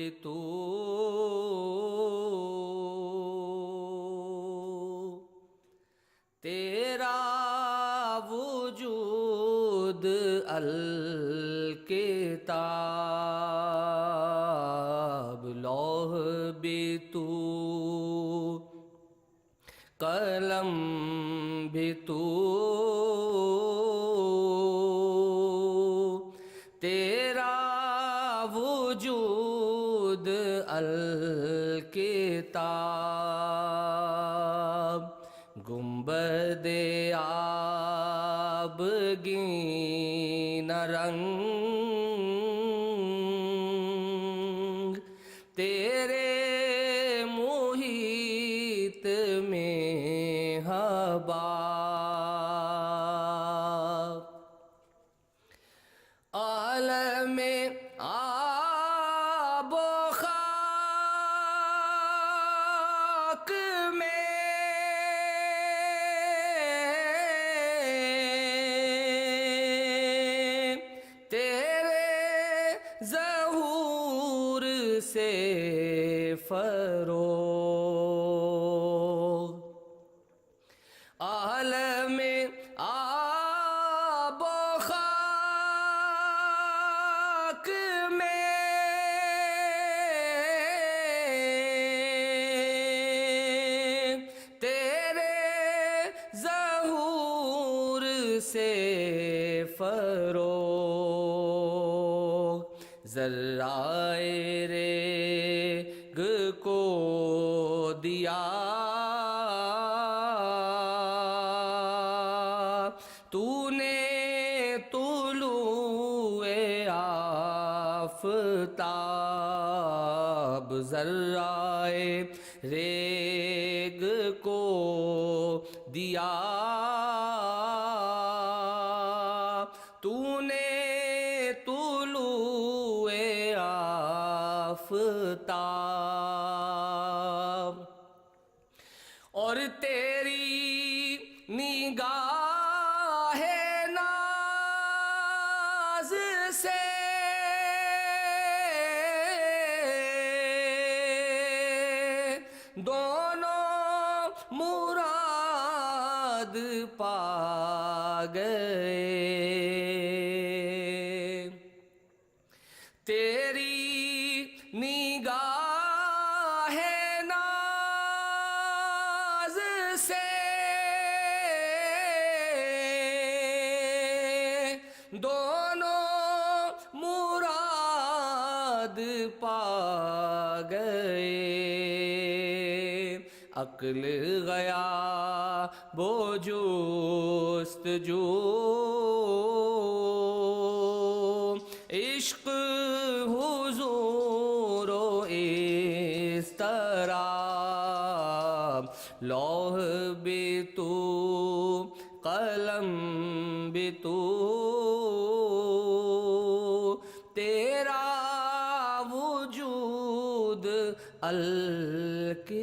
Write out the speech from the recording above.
بھی تو، تیرا وجود الکتاب، لوح بھی تو، قلم بھی تو، تیرا وجود الکتاب، گنبد آبگین رنگ، تیرے محیط میں حباب، عالم آب و خاک میں تیرے ظہور سے فروغ، عالم آب و خاک میں تیرے ظہور سے فروغ، ذرائے ریگ کو دیا تو نے طلوع آفتاب، ذرائے ریگ کو دیا تو نے طلوع آفتاب، اور تیری نگاہ ناز سے دونوں مراد پا گئے، تیری نگاہ ناز سے دونوں مراد پا گئے، عقل گیا وہ جستجو، عشق حضور و اضطراب، لوح بھی تو، قلم بھی تو، تیرا وجود الکتاب۔